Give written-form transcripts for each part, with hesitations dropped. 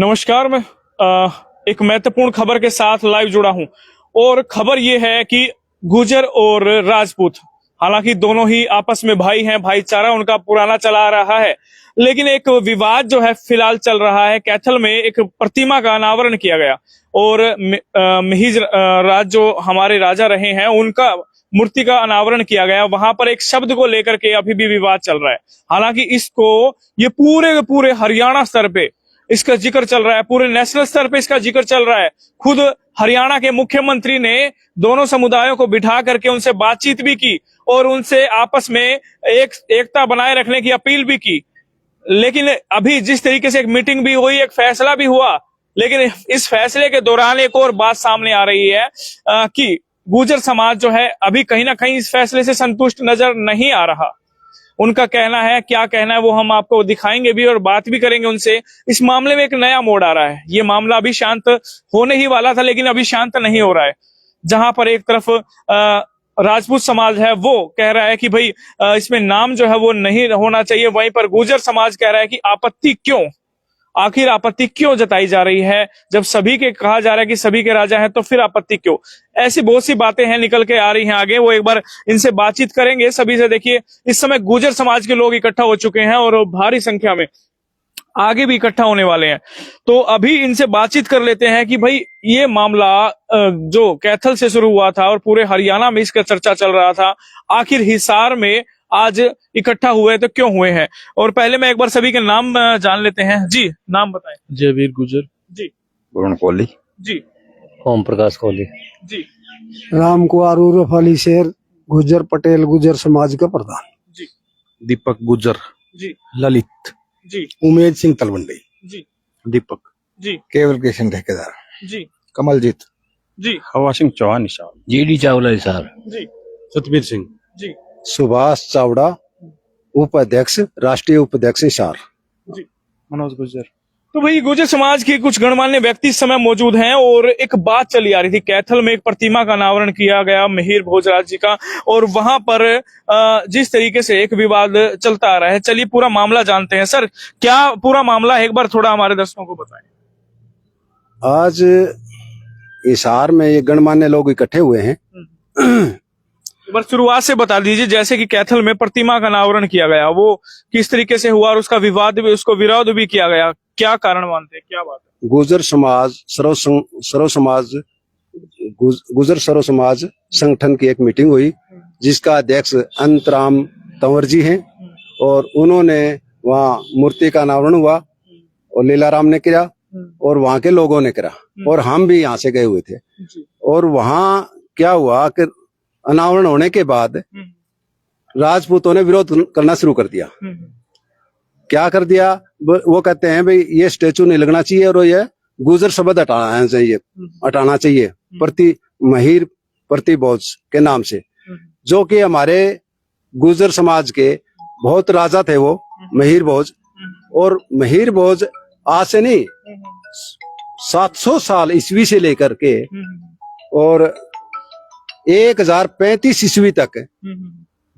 नमस्कार। मैं एक महत्वपूर्ण खबर के साथ लाइव जुड़ा हूं और खबर यह है कि गुर्जर और राजपूत, हालांकि दोनों ही आपस में भाई हैं, भाईचारा उनका पुराना चला आ रहा है, लेकिन एक विवाद जो है फिलहाल चल रहा है। कैथल में एक प्रतिमा का अनावरण किया गया और महिज राज जो हमारे राजा रहे हैं उनका मूर्ति का अनावरण किया गया। वहां पर एक शब्द को लेकर के अभी भी विवाद चल रहा है। हालांकि इसको ये पूरे हरियाणा स्तर पे इसका जिक्र चल रहा है, पूरे नेशनल स्तर पे इसका जिक्र चल रहा है। खुद हरियाणा के मुख्यमंत्री ने दोनों समुदायों को बिठा करके उनसे बातचीत भी की और उनसे आपस में एकता बनाए रखने की अपील भी की। लेकिन अभी जिस तरीके से एक मीटिंग भी हुई, एक फैसला भी हुआ, लेकिन इस फैसले के दौरान एक और बात सामने आ रही है कि गुर्जर समाज जो है अभी कहीं ना कहीं इस फैसले से संतुष्ट नजर नहीं आ रहा। उनका कहना है, क्या कहना है वो हम आपको दिखाएंगे भी और बात भी करेंगे उनसे। इस मामले में एक नया मोड़ आ रहा है। ये मामला अभी शांत होने ही वाला था, लेकिन अभी शांत नहीं हो रहा है। जहां पर एक तरफ राजपूत समाज है वो कह रहा है कि भाई इसमें नाम जो है वो नहीं होना चाहिए, वहीं पर गुर्जर समाज कह रहा है कि आपत्ति क्यों, आखिर आपत्ति क्यों जताई जा रही है। जब सभी के कहा जा रहा है कि सभी के राजा हैं तो फिर आपत्ति क्यों। ऐसी बहुत सी बातें हैं निकल के आ रही हैं आगे, वो एक बार इनसे बातचीत करेंगे सभी से। देखिए इस समय गुर्जर समाज के लोग इकट्ठा हो चुके हैं और भारी संख्या में आगे भी इकट्ठा होने वाले हैं। तो अभी इनसे बातचीत कर लेते हैं कि भाई ये मामला जो कैथल से शुरू हुआ था और पूरे हरियाणा में इसका चर्चा चल रहा था, आखिर हिसार में आज इकट्ठा हुए तो क्यों हुए हैं। और पहले मैं एक बार सभी के नाम जान लेते हैं। जी नाम बताएं। जयवीर गुर्जर जी। वरुण कोहली जी। ओम प्रकाश कोहली जी। राम कुमार उर्फ अली शेर गुर्जर पटेल गुर्जर समाज का प्रधान। जी। दीपक गुर्जर जी। ललित जी। उमेद सिंह तलवंडी जी। दीपक जी। केवल कृष्ण ठेकेदार जी। कमलजीत जी। हवा सिंह चौहान निशान जीडी चावला सर जी। सतबीर सिंह जी। सुभाष चावड़ा उपाध्यक्ष राष्ट्रीय उपाध्यक्ष हिसार। जी। मनोज गुर्जर। तो भाई गुर्जर समाज के कुछ गणमान्य व्यक्ति इस समय मौजूद हैं और एक बात चली आ रही थी। कैथल में एक प्रतिमा का अनावरण किया गया मिहिर भोजराज जी का, और वहां पर जिस तरीके से एक विवाद चलता आ रहा है। चलिए पूरा मामला जानते हैं। सर क्या पूरा मामला है, एक बार थोड़ा हमारे दर्शकों को बताएं। आज हिसार में ये गणमान्य लोग इकट्ठे हुए हैं। एक बार शुरुआत से बता दीजिए, जैसे कि कैथल में प्रतिमा का अनावरण किया गया, वो किस तरीके से हुआ और उसका विवाद भी, उसको विरोध भी किया गया, क्या कारण मानते हैं, क्या बात है। गुर्जर समाज गुर्जर सर्व समाज संगठन की एक मीटिंग हुई जिसका अध्यक्ष अंतराम तंवर जी हैं और उन्होंने वहाँ मूर्ति का अनावरण हुआ और लीलाराम ने किया और वहाँ के लोगों ने करा और हम भी यहाँ से गए हुए थे। और वहाँ क्या हुआ कि अनावरण होने के बाद राजपूतों ने विरोध करना शुरू कर दिया। क्या कर दिया, वो कहते हैं भाई ये स्टेचू नहीं लगना चाहिए और ये गुर्जर शब्द हटाना चाहिए प्रति भोज के नाम से, जो कि हमारे गुर्जर समाज के बहुत राजा थे वो महिर भोज। और महिर भोज आज से नहीं 700 साल ईस्वी से लेकर के और 1035 ईस्वी तक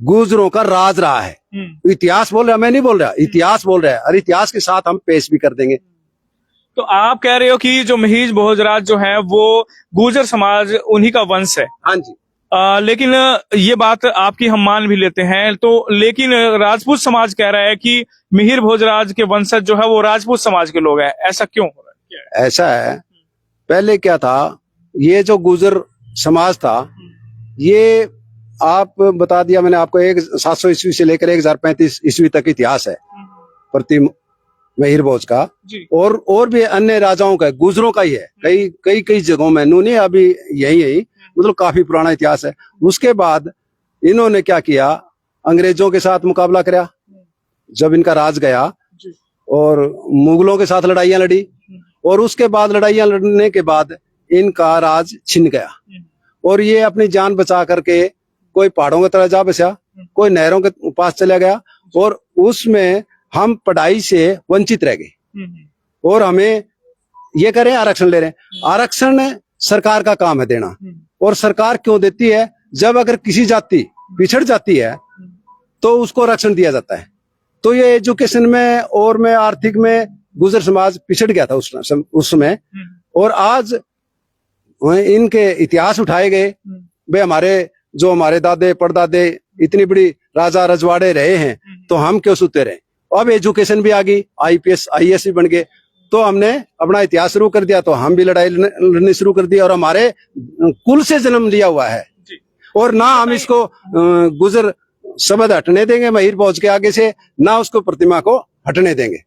गुर्जरों का राज रहा है। इतिहास बोल रहा, मैं नहीं बोल रहा, इतिहास बोल रहा है और इतिहास के साथ हम पेश भी कर देंगे। तो आप कह रहे हो कि जो महिर भोजराज जो है वो गुर्जर समाज उन्हीं का वंश है। हाँ जी। लेकिन ये बात आपकी हम मान भी लेते हैं, तो लेकिन राजपूत समाज कह रहा है कि मिहिर भोजराज के वंशज जो है वो राजपूत समाज के लोग हैं। ऐसा क्यों हो रहा है? ऐसा है, पहले क्या था, ये जो गुर्जर समाज था ये आप बता दिया मैंने आपको, 700 ईस्वी से लेकर 1035 ईस्वी तक इतिहास है प्रति महिर भोज का। और भी अन्य राजाओं का, गुर्जरों का ही है, कई जगहों में नहीं, अभी यही मतलब काफी पुराना इतिहास है। उसके बाद इन्होंने क्या किया, अंग्रेजों के साथ मुकाबला किया जब इनका राज गया और मुगलों के साथ लड़ाइयां लड़ी और उसके बाद लड़ाइयां लड़ने के बाद इनका राज छिन गया और ये अपनी जान बचा करके कोई पहाड़ों की तरह जा बसा, कोई नहरों के पास चला गया और उसमें हम पढ़ाई से वंचित रह गए और हमें ये करें आरक्षण ले रहे हैं। आरक्षण सरकार का काम है देना, और सरकार क्यों देती है, जब अगर किसी जाति पिछड़ जाती है तो उसको आरक्षण दिया जाता है। तो ये एजुकेशन में और में आर्थिक में गुजर समाज पिछड़ गया था उस समय। और आज इनके इतिहास उठाए गए। वे हमारे दादे परदादे इतनी बड़ी राजा रजवाड़े रहे हैं, तो हम क्यों सुते रहे। अब एजुकेशन भी आ गई, IPS IAS भी बन गए, तो हमने अपना इतिहास शुरू कर दिया, तो हम भी लड़ाई लड़नी शुरू कर दी। और हमारे कुल से जन्म लिया हुआ है, और ना हम इसको गुजर शब्द हटने देंगे महिर भोज के आगे से, ना उसको प्रतिमा को हटने देंगे।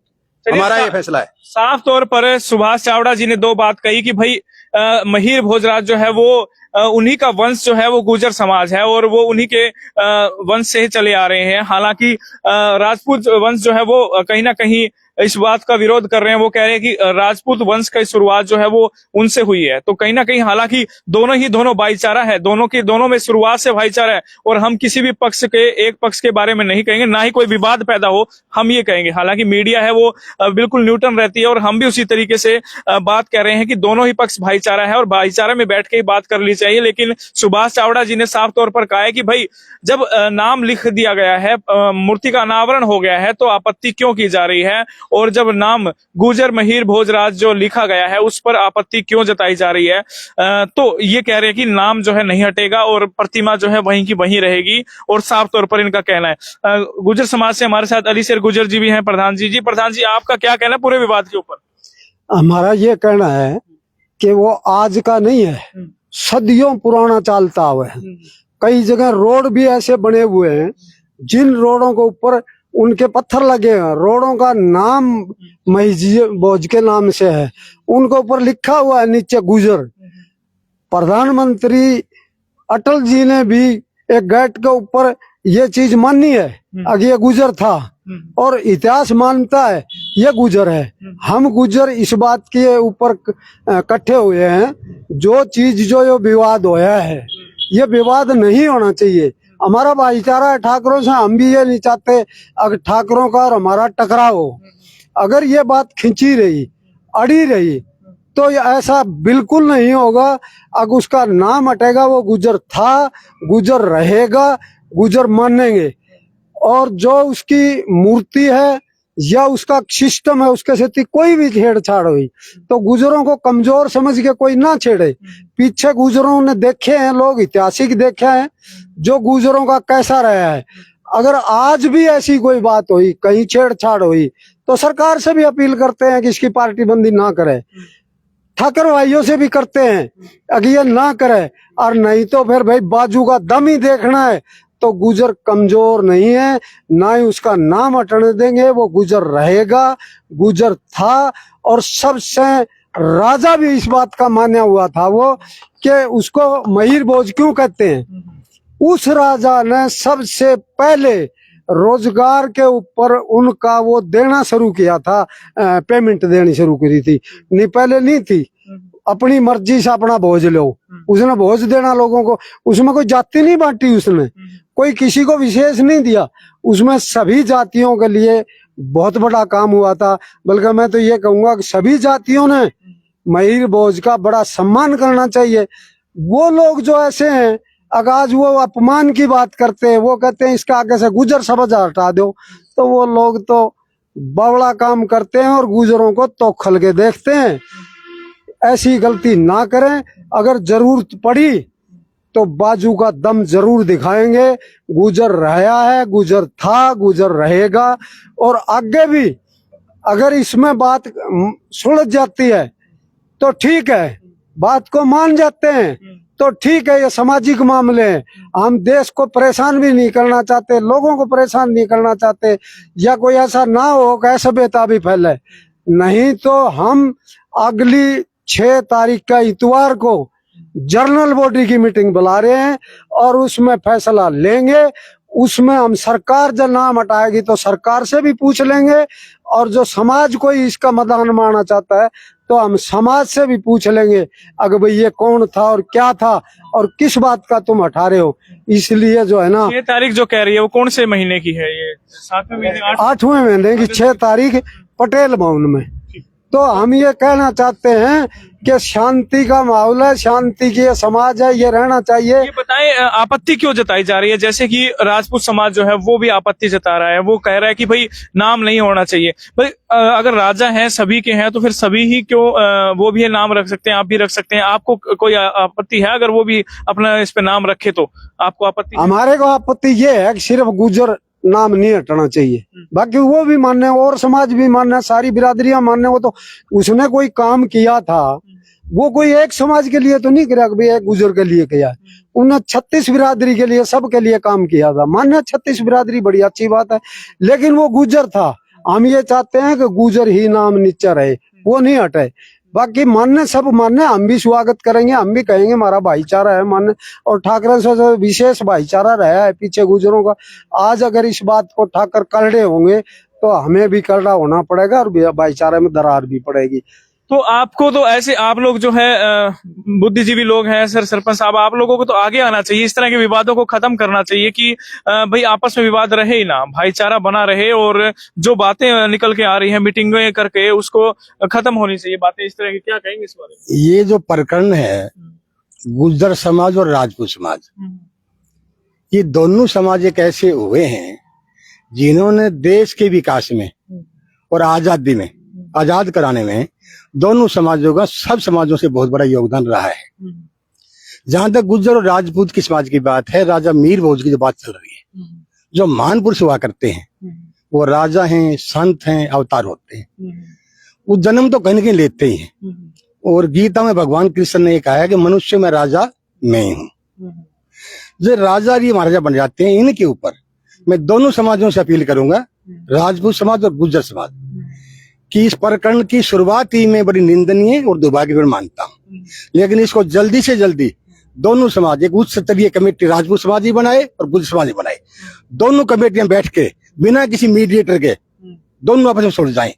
हमारा ये फैसला है। साफ तौर पर सुभाष चावड़ा जी ने दो बात कही कि भाई महिर भोजराज जो है वो उन्हीं का वंश जो है वो गुजर समाज है, और वो उन्हीं के वंश से ही चले आ रहे हैं। हालांकि राजपूत वंश जो है वो कहीं ना कहीं इस बात का विरोध कर रहे हैं। वो कह रहे हैं कि राजपूत वंश की शुरुआत जो है वो उनसे हुई है। तो कहीं ना कहीं हालांकि दोनों भाईचारा है, दोनों में शुरुआत से भाईचारा है, और हम किसी भी एक पक्ष के बारे में नहीं कहेंगे, ना ही कोई विवाद पैदा हो हम ये कहेंगे। हालांकि मीडिया है वो बिल्कुल न्यूट्रल रहती है, और हम भी उसी तरीके से बात कर रहे हैं कि दोनों ही पक्ष भाईचारा है, और भाईचारे में बैठ के ही बात कर ली चाहिए। लेकिन सुभाष चावड़ा जी ने साफ तौर पर कहा है कि भाई जब नाम लिख दिया गया है, मूर्ति का अनावरण हो गया है, तो आपत्ति क्यों की जा रही है, और जब नाम गुजर महिर भोजराज जो लिखा गया है उस पर आपत्ति क्यों जताई जा रही है। तो ये कह रहे हैं कि नाम जो है नहीं हटेगा और प्रतिमा जो है वहीं की वहीं रहेगी, और साफ तौर पर इनका कहना है। गुजर समाज से हमारे साथ अली शेर गुजर जी भी हैं। प्रधान जी आपका क्या कहना है पूरे विवाद के ऊपर? हमारा ये कहना है कि वो आज का नहीं है, सदियों पुराना चलता हुआ है। कई जगह रोड भी ऐसे बने हुए हैं जिन रोडों के ऊपर उनके पत्थर लगे हैं, रोडों का नाम महिर भोज के नाम से है, उनके ऊपर लिखा हुआ है नीचे गुजर। प्रधानमंत्री अटल जी ने भी एक गेट के ऊपर ये चीज मानी है, अगर ये गुजर था, और इतिहास मानता है ये गुजर है। हम गुजर इस बात के ऊपर इकट्ठे हुए हैं, जो चीज जो विवाद होया है ये विवाद नहीं होना चाहिए। हमारा भाईचारा है ठाकरों से, हम भी ये नहीं चाहते अगर ठाकरों का और हमारा टकराव हो। अगर ये बात खिंची रही, अड़ी रही, तो ऐसा बिल्कुल नहीं होगा। अगर उसका नाम हटेगा, वो गुजर था, गुजर रहेगा, गुजर मानेंगे। और जो उसकी मूर्ति है या उसका सिस्टम है, उसके साथ कोई भी छेड़छाड़ हुई तो गुजरों को कमजोर समझ के कोई ना छेड़े। पीछे गुजरों ने देखे हैं, लोग ऐतिहासिक देखे हैं जो गुजरों का कैसा रहा है। अगर आज भी ऐसी कोई बात हुई, कहीं छेड़छाड़ हुई, तो सरकार से भी अपील करते हैं कि इसकी पार्टी बंदी ना करे। ठाकर भाइयों से भी करते हैं अगर ये ना करे, और नहीं तो फिर भाई बाजू का दम ही देखना है। तो गुजर कमजोर नहीं है, ना ही उसका नाम हटने देंगे, वो गुजर रहेगा, गुजर था। और सबसे राजा भी इस बात का माना हुआ था वो कि उसको महिर भोज क्यों कहते हैं। उस राजा ने सबसे पहले रोजगार के ऊपर उनका वो देना शुरू किया था, पेमेंट देनी शुरू करी थी। नहीं पहले नहीं थी, अपनी मर्जी से अपना भोज लो, उसने भोज देना लोगों को। उसमें कोई जाति नहीं बांटी, उसने कोई किसी को विशेष नहीं दिया, उसमें सभी जातियों के लिए बहुत बड़ा काम हुआ था। बल्कि मैं तो ये कहूंगा कि सभी जातियों ने महिर भोज का बड़ा सम्मान करना चाहिए। वो लोग जो ऐसे हैं, अगर आज वो अपमान की बात करते हैं, वो कहते हैं इसका आगे से गुजर शब्द हटा दो, तो वो लोग तो बड़ा काम करते हैं और गुजरों को तोखल के देखते हैं। ऐसी गलती ना करें। अगर जरूरत पड़ी तो बाजू का दम जरूर दिखाएंगे। गुजर रहा है, गुजर था, गुजर रहेगा, और आगे भी अगर इसमें बात सुलझ जाती है तो ठीक है, बात को मान जाते हैं तो ठीक है। ये सामाजिक मामले हैं, हम देश को परेशान भी नहीं करना चाहते, लोगों को परेशान नहीं करना चाहते, या कोई ऐसा ना हो कि असभ्यता भी फैले। नहीं तो हम अगली 6 तारीख का इतवार को जनरल बॉडी की मीटिंग बुला रहे हैं, और उसमें फैसला लेंगे। उसमें हम सरकार जब नाम हटाएगी तो सरकार से भी पूछ लेंगे, और जो समाज कोई इसका मदान मारना चाहता है तो हम समाज से भी पूछ लेंगे अगर भाई ये कौन था और क्या था और किस बात का तुम हटा रहे हो। इसलिए जो है ना, 6 तारीख जो कह रही है वो कौन से महीने की है? ये 7वें महीने, 8वें महीने की 6 तारीख पटेल भवन में। तो हम ये कहना चाहते हैं कि शांति का माहौल है, शांति की ये समाज है, ये रहना चाहिए। ये बताएं आपत्ति क्यों जताई जा रही है? जैसे कि राजपूत समाज जो है वो भी आपत्ति जता रहा है, वो कह रहा है कि भाई नाम नहीं होना चाहिए। भाई अगर राजा हैं, सभी के हैं, तो फिर सभी ही क्यों वो भी नाम रख सकते हैं, आप भी रख सकते हैं। आपको कोई आपत्ति है अगर वो भी अपना इस पे नाम रखे तो आपको आपत्ति? हमारे को आपत्ति ये है कि सिर्फ गुजर नाम नहीं हटाना चाहिए, बाकी वो भी मान्य है और समाज भी मान्य है, सारी बिरादरियां मान्य। वो तो उसने कोई काम किया था, वो कोई एक समाज के लिए तो नहीं किया कि एक गुजर के लिए किया। उन्होंने 36 बिरादरी के लिए, सबके लिए काम किया था। मान्य 36 बिरादरी बड़ी अच्छी बात है, लेकिन वो गुजर था। हम ये चाहते हैं कि गुजर ही नाम नीचे रहे, वो नहीं हटे। बाकी मान्य सब मान्य, हम भी स्वागत करेंगे, हम भी कहेंगे हमारा भाईचारा है मान्य। और ठाकरे से विशेष भाईचारा रहा है पीछे गुजरों का। आज अगर इस बात को ठाकर करड़े होंगे तो हमें भी करड़ा होना पड़ेगा और भाईचारे में दरार भी पड़ेगी। तो आपको तो ऐसे, आप लोग जो है बुद्धिजीवी लोग हैं, सरपंच साहब, आप लोगों को तो आगे आना चाहिए, इस तरह के विवादों को खत्म करना चाहिए कि भाई आपस में विवाद रहे ही ना, भाईचारा बना रहे और जो बातें निकल के आ रही हैं मीटिंगें करके उसको खत्म होनी चाहिए बातें इस तरह की। क्या कहेंगे इस बारे में? ये जो प्रकरण है गुर्जर समाज और राजपूत समाज, ये दोनों समाज एक ऐसे हुए हैं जिन्होंने देश के विकास में और आजादी में, आजाद कराने में दोनों समाजों का, सब समाजों से बहुत बड़ा योगदान रहा है। जहां तक गुर्जर और राजपूत की समाज की बात है, राजा मीर भोज की जो बात चल रही है, जो महान पुरुष हुआ करते हैं, वो राजा हैं, संत हैं, अवतार होते हैं। वो जन्म तो कहीं न कहीं लेते ही हैं। और गीता में भगवान कृष्ण ने कहा है कि मनुष्य में राजा मैं हूं। जो राजा ये महाराजा बन जाते हैं, इनके ऊपर मैं दोनों समाजों से अपील करूंगा, राजपूत समाज और गुर्जर समाज, कि इस प्रकरण की शुरुआत ही में बड़ी निंदनीय और दुर्भाग्यपूर्ण मानता हूं। लेकिन इसको जल्दी से जल्दी दोनों समाज एक उच्च स्तरीय कमेटी राजपूत समाज ही बनाए और गुर्जर समाज ही बनाए। दोनों कमेटियां बैठ के बिना किसी मीडिएटर के दोनों आपस में सुलझ जाएं।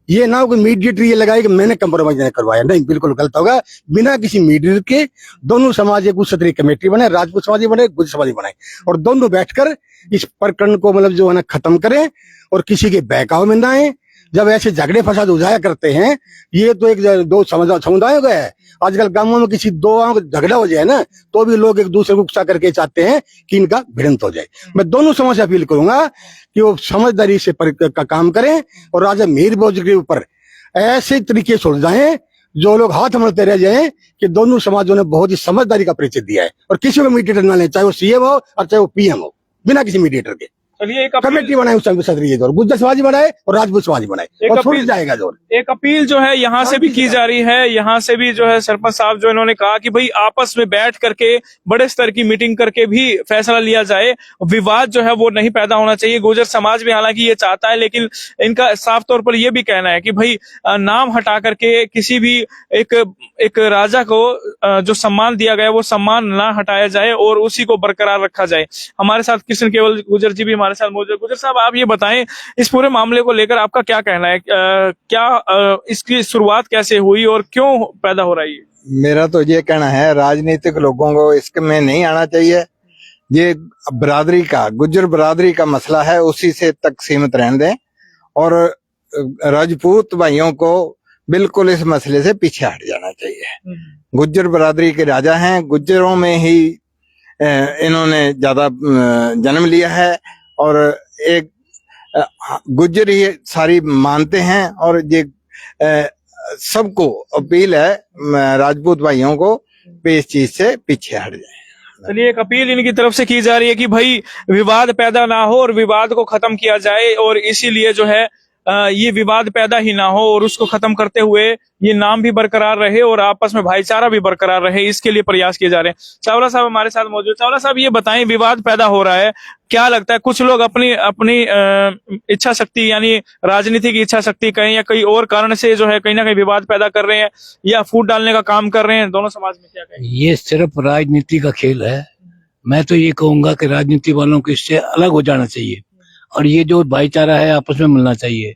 ये ना हो कि मीडिएटर ये लगाए कि मैंने कंप्रोमाइज नहीं करवाया, नहीं, बिल्कुल गलत होगा। बिना किसी मीडिएटर के दोनों समाज एक उच्च स्तरीय कमेटी बनाए, राजपूत समाज ही बनाए, गुर्जर समाज ही बनाए, और दोनों बैठकर इस प्रकरण को मतलब जो है ना खत्म करें और किसी के बहकावे में ना आए। जब ऐसे झगड़े फसाद हो जाया करते हैं, ये तो एक दो समुदायों का है। आजकल गांवों में किसी दो गांव का झगड़ा हो जाए ना, तो भी लोग एक दूसरे को गुस्सा करके चाहते हैं कि इनका भिड़ंत हो जाए। मैं दोनों समाज से अपील करूंगा कि वो समझदारी से का काम करें और राजा मीर भोज के ऊपर ऐसे तरीके सुलझाएं जो लोग हाथ मलते रह जाएं कि दोनों समाजों ने बहुत ही समझदारी का परिचय दिया है। और किसी को मीडिएटर ना ले, चाहे वो सीएम हो और चाहे वो पीएम हो, बिना किसी मीडिएटर के चलिए एक कमेटी बनाए, उस और गुर्जर समाज बनाए और राजपूत समाज बनाए, और छूट जाएगा जोर। एक अपील जो है यहाँ से भी की जा रही है। यहाँ से भी जो है सरपंच साहब जो इन्होंने कहा कि भाई आपस में बैठ करके बड़े स्तर की मीटिंग करके भी फैसला लिया जाए, विवाद जो है वो नहीं पैदा होना चाहिए। गुर्जर समाज भी हालांकि ये चाहता है, लेकिन इनका साफ तौर पर ये भी कहना है कि भाई नाम हटा करके किसी भी एक राजा को जो सम्मान दिया गया वो सम्मान ना हटाया जाए और उसी को बरकरार रखा जाए। हमारे साथ कृष्ण केवल गुर्जर जी भी हमारे साथ मौजूद है। गुर्जर साहब, आप ये बताएं इस पूरे मामले को लेकर आपका क्या कहना है? क्या इसकी शुरुआत कैसे हुई और क्यों पैदा हो रही है? मेरा तो ये कहना है, राजनीतिक लोगों को इसमें नहीं आना चाहिए। ये बरादरी का, गुर्जर बरादरी का मसला है, उसी से तक सीमित रहने दें और राजपूत भाइयों को बिल्कुल इस मसले से पीछे हट जाना चाहिए। गुर्जर बरादरी के राजा हैं, गुर्जरों में ही इन्होंने ज्यादा जन्म लिया है और एक गुर्जर ही सारी मानते हैं। और ये सबको अपील है राजपूत भाइयों को भी इस चीज से पीछे हट जाए। चलिए, एक अपील इनकी तरफ से की जा रही है कि भाई विवाद पैदा ना हो और विवाद को खत्म किया जाए, और इसीलिए जो है ये विवाद पैदा ही ना हो और उसको खत्म करते हुए ये नाम भी बरकरार रहे और आपस में भाईचारा भी बरकरार रहे, इसके लिए प्रयास किए जा रहे हैं। चावला साहब हमारे साथ मौजूद। चावला साहब, ये बताएं, विवाद पैदा हो रहा है, क्या लगता है कुछ लोग अपनी इच्छा शक्ति यानी राजनीति की इच्छा शक्ति कहें या कई और कारण से जो है कहीं ना कहीं विवाद पैदा कर रहे हैं या फूट डालने का काम कर रहे हैं दोनों समाज में? क्या कहें? ये सिर्फ राजनीति का खेल है। मैं तो ये कहूंगा कि राजनीति वालों को इससे अलग हो जाना चाहिए और ये जो भाईचारा है आपस में मिलना चाहिए।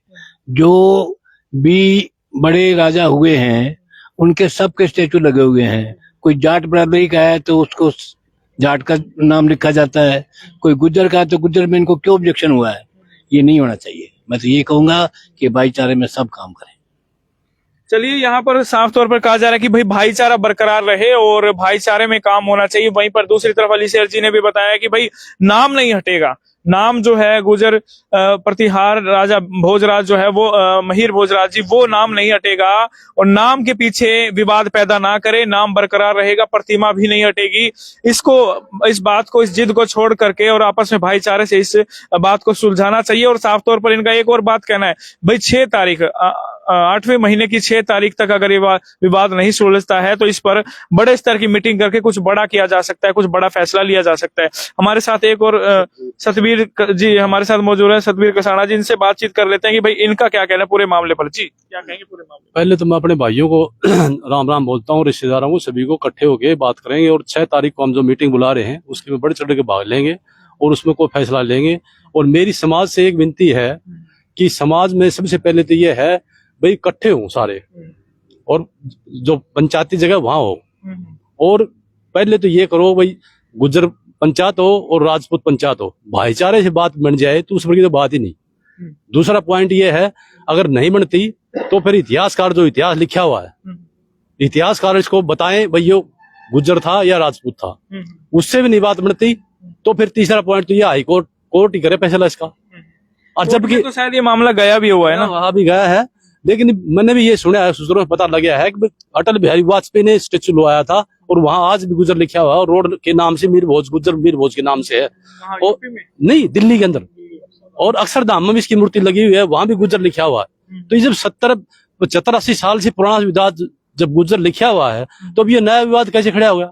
जो भी बड़े राजा हुए हैं उनके सबके स्टेचू लगे हुए हैं। कोई जाट बरादरी का है तो उसको जाट का नाम लिखा जाता है, कोई गुर्जर का है तो गुर्जर में इनको क्यों ऑब्जेक्शन हुआ है? ये नहीं होना चाहिए। मैं तो ये कहूंगा कि भाईचारे में सब काम करें। चलिए, यहाँ पर साफ तौर पर कहा जा रहा है कि भाई भाईचारा बरकरार रहे और भाईचारे में काम होना चाहिए। वहीं पर दूसरी तरफ अली शेर जी ने भी बताया कि भाई नाम नहीं हटेगा, नाम जो है गुजर प्रतिहार राजा भोजराज जो है वो महिर भोजराज जी, वो नाम नहीं हटेगा। और नाम के पीछे विवाद पैदा ना करे, नाम बरकरार रहेगा, प्रतिमा भी नहीं हटेगी। इस बात को, इस जिद को छोड़ करके और आपस में भाईचारे से इस बात को सुलझाना चाहिए। और साफ तौर पर इनका एक और बात कहना है, भाई 6 तारीख 8वें महीने की 6 तारीख तक अगर ये विवाद नहीं सुलझता है तो इस पर बड़े स्तर की मीटिंग करके कुछ बड़ा किया जा सकता है, कुछ बड़ा फैसला लिया जा सकता है। हमारे साथ एक और सतबीर जी हमारे साथ मौजूद है, सतबीर कसाना जी, इनसे बातचीत कर लेते हैं कि भाई इनका क्या कहना है पूरे मामले पर। जी, क्या कहेंगे पूरे मामले? पहले तो मैं अपने भाइयों को राम राम बोलता हूँ, रिश्तेदारों को, सभी को इकट्ठे होके बात करेंगे और 6 तारीख को हम जो मीटिंग बुला रहे हैं उसके में बढ़ चढ़ के भाग लेंगे और उसमें कोई फैसला लेंगे। और मेरी समाज से एक विनती है कि समाज में सबसे पहले तो ये है भाई इकट्ठे हों सारे, और जो पंचायती जगह वहां हो। और पहले तो ये करो भाई गुज्जर पंचायत हो और राजपूत पंचायत हो, भाईचारे से बात बन जाए तो उस पर की तो बात ही नहीं। दूसरा पॉइंट ये है, अगर नहीं बनती तो फिर इतिहासकार जो इतिहास लिखा हुआ है, इतिहासकार इसको बताएं भाई ये गुज्जर था या राजपूत था, उससे भी नहीं बात बनती तो फिर तीसरा पॉइंट तो ये हाई कोर्ट ही करे फैसला इसका। और जबकि तो शायद ये मामला गया भी हुआ है ना, वहां भी गया है, लेकिन मैंने भी ये सुना है, सूत्रों में पता लग गया है कि अटल बिहारी वाजपेयी ने स्टेचू लुआया था और वहां आज भी गुजर लिखा हुआ है और रोड के नाम से मीर भोज, गुजर मीर भोज के नाम से है। और नहीं, दिल्ली के अंदर, और अक्षरधाम में भी इसकी मूर्ति लगी हुई है, वहां भी गुजर लिखा हुआ है। तो ये जब 70-75-80 साल से पुराना विवाद जब गुजर लिखा हुआ है तो अब ये नया विवाद कैसे खड़ा हो गया?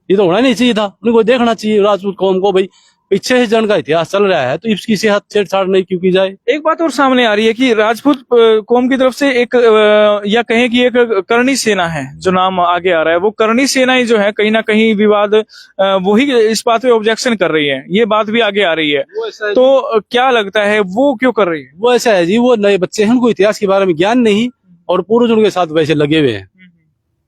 ये तो होना नहीं चाहिए था, उनको देखना चाहिए राजपूत कौम को भाई पीछे से जन का इतिहास चल रहा है तो इसकी से छेड़छाड़ नहीं क्यों की जाए। एक बात और सामने आ रही है कि राजपूत कौम की तरफ से एक या कहें कि एक करणी सेना है जो नाम आगे आ रहा है, वो करणी सेना ही जो है कहीं ना कहीं विवाद वही इस बात पे ऑब्जेक्शन कर रही है, ये बात भी आगे आ रही है। तो क्या लगता है वो क्यों कर रही है? वो ऐसा है जी, वो नए बच्चे हैं, उनको इतिहास के बारे में ज्ञान नहीं और पूर्वज उनके साथ वैसे लगे हुए हैं।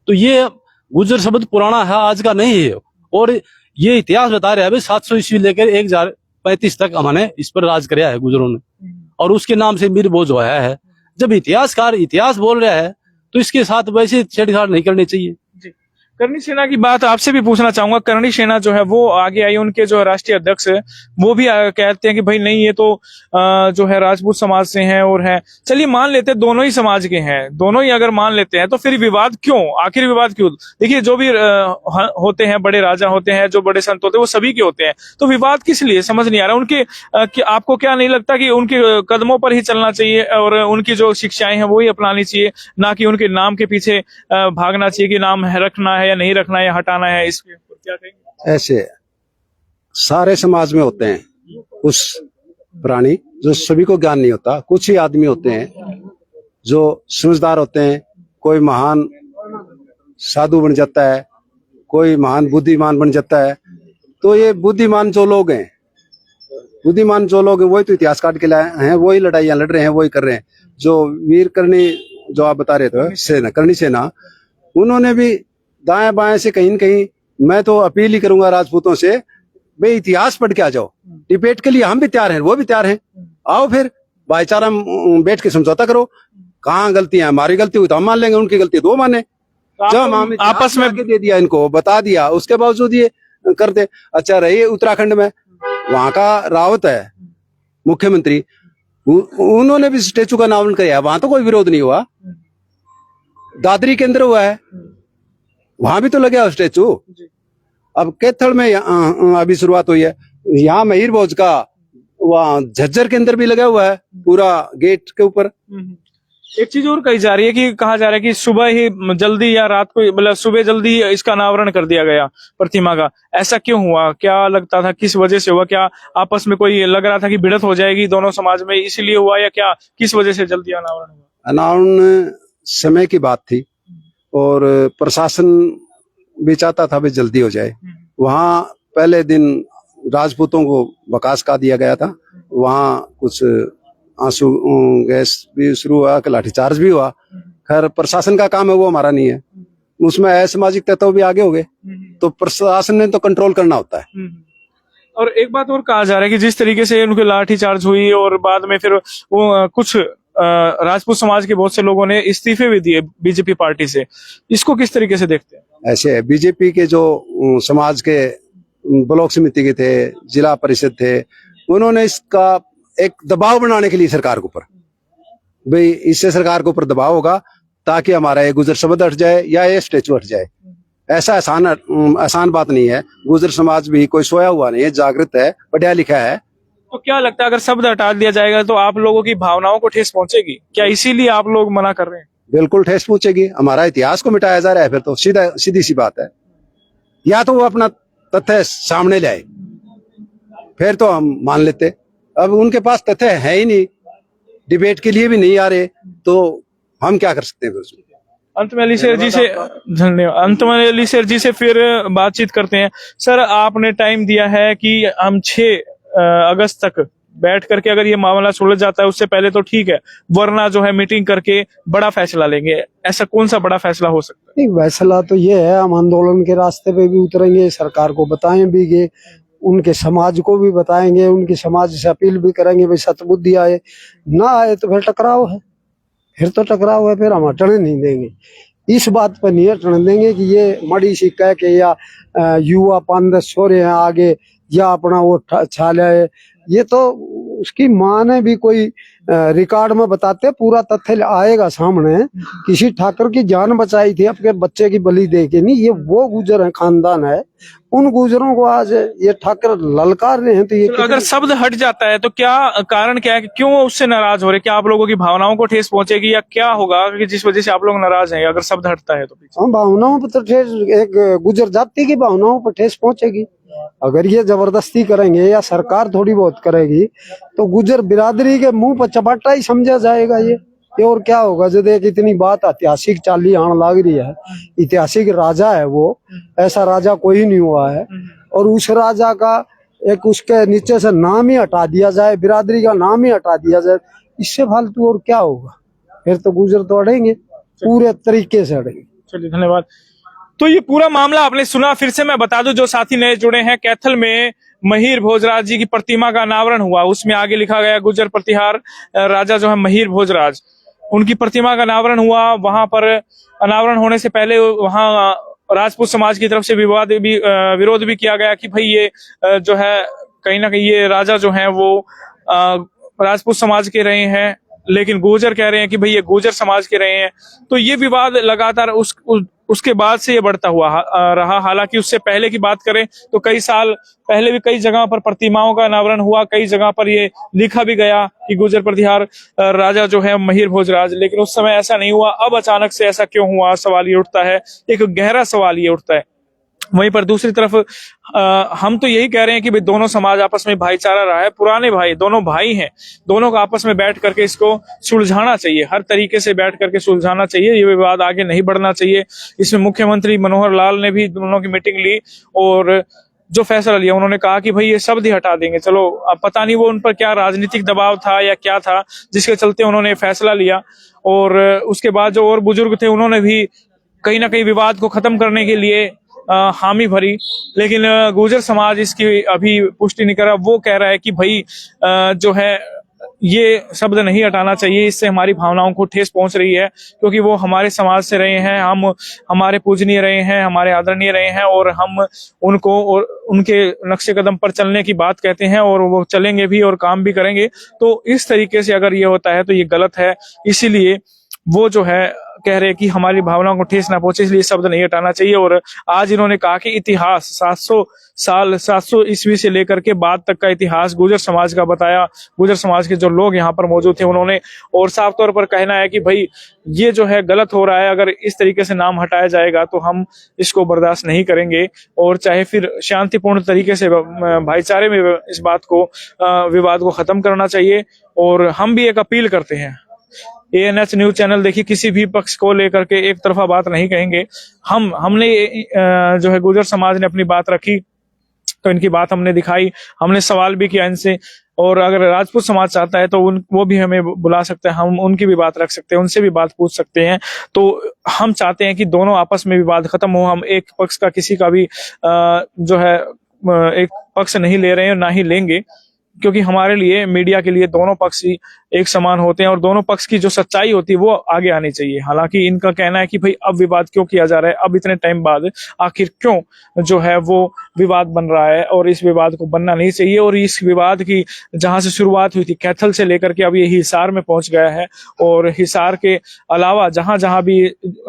तो ये गुजर शब्द पुराना है, आज का नहीं है। और ये इतिहास बता रहा है भाई 700 ईस्वी लेकर 1035 तक हमने इस पर राज कराया है गुजरों ने, और उसके नाम से मीर भोज होया है। जब इतिहासकार इतिहास बोल रहा है तो इसके साथ वैसे छेड़छाड़ नहीं करनी चाहिए। करणी सेना की बात आपसे भी पूछना चाहूंगा। करणी सेना जो है वो आगे आई, उनके जो राष्ट्रीय अध्यक्ष है वो भी कहते हैं कि भाई नहीं, ये तो जो है राजपूत समाज से हैं और है। चलिए मान लेते हैं दोनों ही समाज के हैं, दोनों ही अगर मान लेते हैं तो फिर विवाद क्यों, आखिर विवाद क्यों? देखिए जो भी होते हैं, बड़े राजा होते हैं, जो बड़े संत होते हैं, वो सभी के होते हैं, तो विवाद किस लिए समझ नहीं आ रहा उनके। आपको क्या नहीं लगता कि उनके कदमों पर ही चलना चाहिए और उनकी जो शिक्षाएं हैं वो ही अपनानी चाहिए, ना कि उनके नाम के पीछे भागना चाहिए कि नाम रखना है या नहीं रखना है या हटाना है? इसके ऊपर क्या कहेंगे? ऐसे सारे समाज में होते हैं कुछ प्राणी जो सभी को ज्ञान नहीं होता, कुछ ही आदमी होते हैं जो समझदार होते हैं। कोई महान साधु बन जाता है, कोई महान बुद्धिमान बन जाता है। तो ये बुद्धिमान जो लोग हैं, वही तो इतिहास काट के लाए हैं, वही लड़ाइयां लड़ रहे हैं, वही कर रहे हैं। जो वीर करणी जो आप बता रहे थे सेना, करणी सेना, उन्होंने भी दाएं बाएं से कहीं न कहीं, मैं तो अपील ही करूंगा राजपूतों से, भाई इतिहास पढ़ के आ जाओ, डिबेट के लिए हम भी तैयार हैं, वो भी तैयार हैं। आओ फिर भाईचारा बैठ के समझौता करो, कहाँ गलती है, हमारी गलती हुई तो हम मान लेंगे, उनकी गलती तो वो माने। जब हम आपस में दे दिया, इनको बता दिया, उसके बावजूद ये करते। अच्छा रही उत्तराखंड में, वहां का रावत है मुख्यमंत्री, उन्होंने भी स्टेचू का अनावरण किया, वहां तो कोई विरोध नहीं हुआ। दादरी के अंदर हुआ है, वहां भी तो लगे स्टेचू। अब कैथल में अभी शुरुआत हुई है, यहाँ महिर भोज का वहाँ झज्जर के अंदर भी लगा हुआ है, पूरा गेट के ऊपर। एक चीज और कही जा रही है कि कहा जा रहा है कि सुबह ही जल्दी या रात को, मतलब सुबह जल्दी इसका अनावरण कर दिया गया प्रतिमा का। ऐसा क्यों हुआ? क्या लगता था, किस वजह से हुआ? क्या आपस में कोई लग रहा था कि भिड़ंत हो जाएगी दोनों समाज में, इसलिए हुआ, या क्या, किस वजह से जल्दी अनावरण हुआ? अनावरण समय की बात थी और प्रशासन भी चाहता था भी जल्दी हो जाए। वहाँ पहले दिन राजपूतों को बकास का दिया गया था, वहाँ कुछ आंसू गैस भी शुरू हुआ, लाठीचार्ज भी हुआ। खैर प्रशासन का काम है, वो हमारा नहीं है। उसमें असामाजिक तत्व भी आगे हो गए, तो प्रशासन ने तो कंट्रोल करना होता है। और एक बात और कहा जा रहा है कि जिस तरीके से उनकी लाठीचार्ज हुई और बाद में फिर वो कुछ राजपूत समाज के बहुत से लोगों ने इस्तीफे भी दिए बीजेपी पार्टी से, इसको किस तरीके से देखते हैं? ऐसे बीजेपी के जो समाज के ब्लॉक समिति के थे, जिला परिषद थे, उन्होंने इसका एक दबाव बनाने के लिए सरकार के ऊपर, भाई इससे सरकार के ऊपर दबाव होगा ताकि हमारा ये गुजर शब्द हट जाए या ये स्टेचू हट जाए। ऐसा आसान बात नहीं है। गुजर समाज भी कोई सोया हुआ नहीं है, जागृत है, पढ़ा लिखा है। तो क्या लगता है अगर शब्द हटा दिया जाएगा तो आप लोगों की भावनाओं को ठेस पहुंचेगी क्या? इसीलिए आप लोग मना कर रहे हैं? बिल्कुल ठेस पहुंचेगी। हमारा इतिहास को मिटाया जा रहा है, फिर तो सीधी सी बात है। या तो वो अपना तथ्य सामने लाए, फिर तो हम मान लेते। अब उनके पास तथ्य है ही नहीं, डिबेट के लिए भी नहीं आ रहे, तो हम क्या कर सकते हैं फिर उसमें? अंत में अली शेर जी से धन्यवाद। अंत में अली शेर जी से फिर बातचीत करते हैं। सर, आपने टाइम दिया है कि हम 6 अगस्त तक बैठ करके अगर ये मामला सुलझ जाता है उससे पहले तो ठीक है, वरना जो है मीटिंग करके बड़ा फैसला लेंगे। ऐसा कौन सा बड़ा फैसला हो सकता है? नहीं, फैसला तो ये है, हम आंदोलन के रास्ते पे भी उतरेंगे, सरकार को बताएं भी, उनके समाज को भी बताएंगे, उनकी समाज से अपील भी करेंगे भाई सतबुद्धि आए, ना आए तो फिर टकराव है, फिर हम हटने नहीं देंगे। इस बात पर नहीं हटने देंगे कि ये मड़ी सी कह के या युवा 5-10 छोरे हैं आगे या अपना वो छाले है, ये तो उसकी माँ ने भी कोई रिकॉर्ड में बताते पूरा तथ्य आएगा सामने। किसी ठाकर की जान बचाई थी अपने बच्चे की बलि दे के, नहीं, ये वो गुजर है, खानदान है, उन गुजरों को आज ये ठाकर ललकार रहे हैं। तो ये अगर शब्द हट जाता है तो क्या कारण क्या है कि क्यों उससे नाराज हो रहे? क्या आप लोगों की भावनाओं को ठेस पहुंचेगी या क्या होगा कि जिस वजह से आप लोग नाराज हैं अगर शब्द हटता है तो? हम भावनाओं पर तो ठेस, एक गुजर जाति की भावनाओं पर ठेस पहुंचेगी। अगर ये जबरदस्ती करेंगे या सरकार थोड़ी बहुत करेगी तो गुजर बिरादरी के मुंह पर चपाटा ही समझा जाएगा ये और क्या होगा? जो देख इतनी बात ऐतिहासिक चाली आने लग रही है, ऐतिहासिक राजा है वो, ऐसा राजा कोई नहीं हुआ है, और उस राजा का एक उसके नीचे से नाम ही हटा दिया जाए, बिरादरी का नाम ही हटा दिया जाए, इससे फालतू और क्या होगा? फिर तो गुजर तो अड़ेंगे, पूरे तरीके से अड़ेंगे। चलिए, धन्यवाद। तो ये पूरा मामला आपने सुना। फिर से मैं बता दूं जो साथी नए जुड़े हैं, कैथल में महिर भोजराज जी की प्रतिमा का अनावरण हुआ, उसमें आगे लिखा गया गुजर प्रतिहार राजा जो है महिर भोजराज, उनकी प्रतिमा का अनावरण हुआ। वहां पर अनावरण होने से पहले वहां राजपूत समाज की तरफ से विरोध भी किया गया कि भाई ये जो है कहीं ना कहीं ये राजा जो है वो राजपूत समाज के रहे हैं, लेकिन गुर्जर कह रहे हैं कि भाई ये गुर्जर समाज के रहे हैं। तो ये विवाद लगातार उसके बाद से ये बढ़ता हुआ रहा। हालांकि उससे पहले की बात करें तो कई साल पहले भी कई जगह पर प्रतिमाओं का अनावरण हुआ, कई जगह पर ये लिखा भी गया कि गुर्जर प्रतिहार राजा जो है महिर भोजराज, लेकिन उस समय ऐसा नहीं हुआ। अब अचानक से ऐसा क्यों हुआ, सवाल ये उठता है, एक गहरा सवाल ये उठता है। वहीं पर दूसरी तरफ हम तो यही कह रहे हैं कि भाई दोनों समाज आपस में भाईचारा रहा है, पुराने भाई, दोनों भाई हैं, दोनों को आपस में बैठ करके इसको सुलझाना चाहिए, हर तरीके से बैठ करके सुलझाना चाहिए। ये विवाद आगे नहीं बढ़ना चाहिए। इसमें मुख्यमंत्री मनोहर लाल ने भी दोनों की मीटिंग ली और जो फैसला लिया, उन्होंने कहा कि भाई ये शब्द ही हटा देंगे। चलो, अब पता नहीं वो उन पर क्या राजनीतिक दबाव था या क्या था जिसके चलते उन्होंने फैसला लिया। और उसके बाद जो और बुजुर्ग थे उन्होंने भी कहीं ना कहीं विवाद को खत्म करने के लिए हामी भरी, लेकिन गुर्जर समाज इसकी अभी पुष्टि नहीं कर रहा। वो कह रहा है कि भाई जो है ये शब्द नहीं हटाना चाहिए, इससे हमारी भावनाओं को ठेस पहुंच रही है, क्योंकि वो हमारे समाज से रहे हैं, हम हमारे पूजनीय रहे हैं, हमारे आदरणीय रहे हैं, और हम उनको और उनके नक्शे कदम पर चलने की बात कहते हैं और वो चलेंगे भी और काम भी करेंगे। तो इस तरीके से अगर ये होता है तो ये गलत है। इसीलिए वो जो है कह रहे हैं कि हमारी भावनाओं को ठेस ना पहुंचे, इसलिए शब्द नहीं हटाना चाहिए। और आज इन्होंने कहा कि इतिहास 700 ईस्वी से लेकर के बाद तक का इतिहास गुर्जर समाज का बताया। गुर्जर समाज के जो लोग यहाँ पर मौजूद थे उन्होंने, और साफ तौर पर कहना है कि भाई ये जो है गलत हो रहा है, अगर इस तरीके से नाम हटाया जाएगा तो हम इसको बर्दाश्त नहीं करेंगे, और चाहे फिर शांतिपूर्ण तरीके से भाईचारे में इस बात को विवाद को खत्म करना चाहिए। और हम भी एक अपील करते हैं, ANH न्यूज चैनल देखिए, किसी भी पक्ष को लेकर के एक तरफा बात नहीं कहेंगे। हमने जो है गुर्जर समाज ने अपनी बात रखी तो इनकी बात हमने दिखाई, हमने सवाल भी किया इनसे, और अगर राजपूत समाज चाहता है तो वो भी हमें बुला सकते हैं, हम उनकी भी बात रख सकते हैं, उनसे भी बात पूछ सकते हैं। तो हम चाहते हैं कि दोनों आपस में विवाद खत्म हो, हम एक पक्ष का किसी का भी जो है एक पक्ष नहीं ले रहे हैं, ना ही लेंगे, क्योंकि हमारे लिए, मीडिया के लिए दोनों पक्ष ही एक समान होते हैं और दोनों पक्ष की जो सच्चाई होती है वो आगे आनी चाहिए। हालांकि इनका कहना है कि भाई अब विवाद क्यों किया जा रहा है, अब इतने टाइम बाद आखिर क्यों जो है वो विवाद बन रहा है, और इस विवाद को बनना नहीं चाहिए। और इस विवाद की जहां से शुरुआत हुई थी कैथल से लेकर के अब ये हिसार में पहुंच गया है, और हिसार के अलावा जहां जहां भी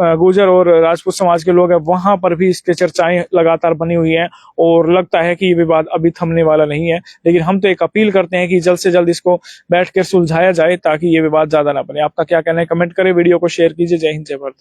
गुर्जर और राजपूत समाज के लोग हैं वहां पर भी इसके चर्चाएं लगातार बनी हुई हैं, और लगता है कि ये विवाद अभी थमने वाला नहीं है। लेकिन हम तो एक अपील करते हैं कि जल्द से जल्द इसको बैठकर सुलझाया जाए ताकि ये विवाद ज्यादा ना बने। आपका क्या कहना है कमेंट करें, वीडियो को शेयर कीजिए। जय हिंद, जय भारत।